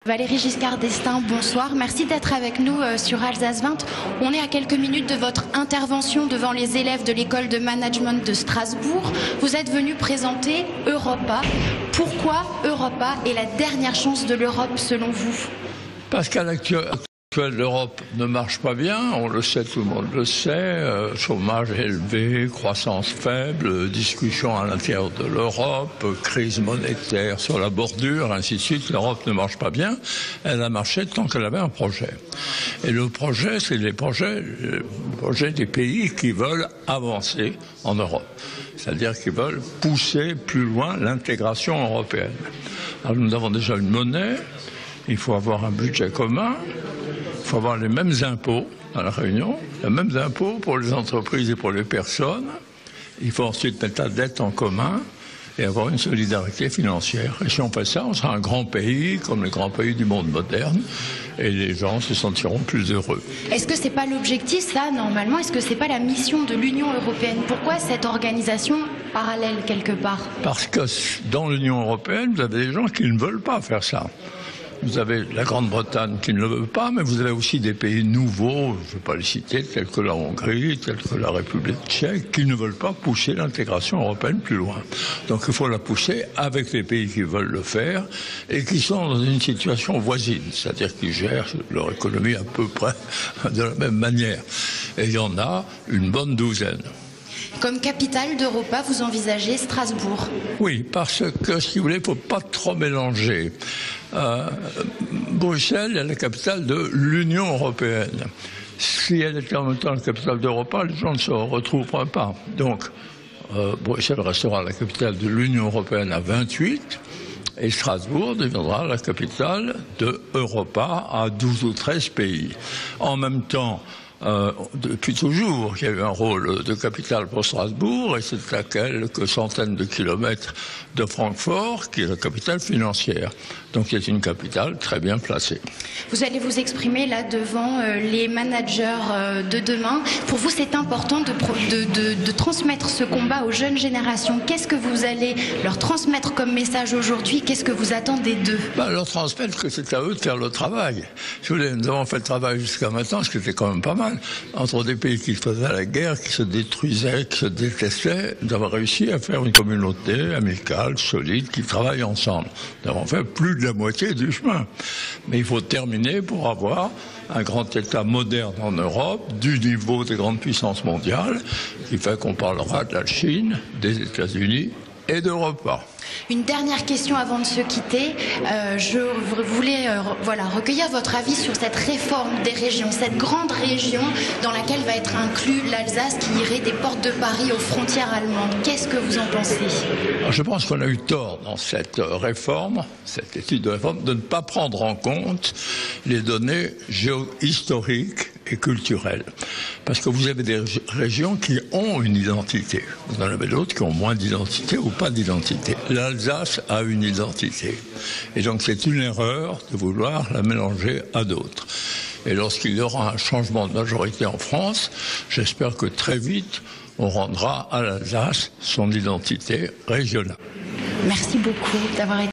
Valérie Giscard d'Estaing, bonsoir. Merci d'être avec nous sur Alsace 20. On est à quelques minutes de votre intervention devant les élèves de l'école de management de Strasbourg. Vous êtes venu présenter Europa. Pourquoi Europa est la dernière chance de l'Europe selon vous? Parce qu'à l'actuel, l'Europe ne marche pas bien, on le sait, tout le monde le sait, chômage élevé, croissance faible, discussion à l'intérieur de l'Europe, crise monétaire sur la bordure, ainsi de suite. L'Europe ne marche pas bien, elle a marché tant qu'elle avait un projet. Et le projet, c'est les projets des pays qui veulent avancer en Europe, c'est-à-dire qui veulent pousser plus loin l'intégration européenne. Alors nous avons déjà une monnaie, il faut avoir un budget commun, il faut avoir les mêmes impôts dans la Réunion, les mêmes impôts pour les entreprises et pour les personnes. Il faut ensuite mettre la dette en commun et avoir une solidarité financière. Et si on fait ça, on sera un grand pays, comme les grands pays du monde moderne, et les gens se sentiront plus heureux. Est-ce que c'est pas l'objectif, ça, normalement? Est-ce que c'est pas la mission de l'Union européenne? Pourquoi cette organisation parallèle, quelque part? Parce que dans l'Union européenne, vous avez des gens qui ne veulent pas faire ça. Vous avez la Grande-Bretagne qui ne le veut pas, mais vous avez aussi des pays nouveaux, je ne vais pas les citer, tels que la Hongrie, tels que la République tchèque, qui ne veulent pas pousser l'intégration européenne plus loin. Donc il faut la pousser avec les pays qui veulent le faire et qui sont dans une situation voisine, c'est-à-dire qui gèrent leur économie à peu près de la même manière. Et il y en a une bonne douzaine. Comme capitale d'Europa, vous envisagez Strasbourg? Oui, parce que, si vous voulez, il ne faut pas trop mélanger. Bruxelles est la capitale de l'Union européenne. Si elle était en même temps la capitale d'Europa, les gens ne se retrouveraient pas. Donc, Bruxelles restera la capitale de l'Union européenne à 28, et Strasbourg deviendra la capitale de Europa à 12 ou 13 pays. En même temps, depuis toujours, il y a eu un rôle de capitale pour Strasbourg, et c'est à quelques centaines de kilomètres de Francfort, qui est la capitale financière. Donc c'est une capitale très bien placée. Vous allez vous exprimer là devant les managers de demain. Pour vous, c'est important de transmettre ce combat aux jeunes générations. Qu'est-ce que vous allez leur transmettre comme message aujourd'hui? Qu'est-ce que vous attendez d'eux? Leur transmettre que c'est à eux de faire le travail. Si vous voulez, nous avons fait le travail jusqu'à maintenant, ce qui était quand même pas mal. Entre des pays qui faisaient la guerre, qui se détruisaient, qui se détestaient, nous avons réussi à faire une communauté amicale, solide, qui travaille ensemble. Nous avons fait plus de la moitié du chemin. Mais il faut terminer pour avoir un grand État moderne en Europe, du niveau des grandes puissances mondiales, qui fait qu'on parlera de la Chine, des États-Unis et d'Europa. Une dernière question avant de se quitter. Je voulais recueillir votre avis sur cette réforme des régions, cette grande région dans laquelle va être inclus l'Alsace qui irait des portes de Paris aux frontières allemandes. Qu'est-ce que vous en pensez? Je pense qu'on a eu tort dans cette réforme, cette étude de réforme, de ne pas prendre en compte les données historiques et culturelles. Parce que vous avez des régions qui ont une identité. Vous en avez d'autres qui ont moins d'identité ou pas d'identité. L'Alsace a une identité. Et donc c'est une erreur de vouloir la mélanger à d'autres. Et lorsqu'il y aura un changement de majorité en France, j'espère que très vite, on rendra à l'Alsace son identité régionale. Merci beaucoup d'avoir été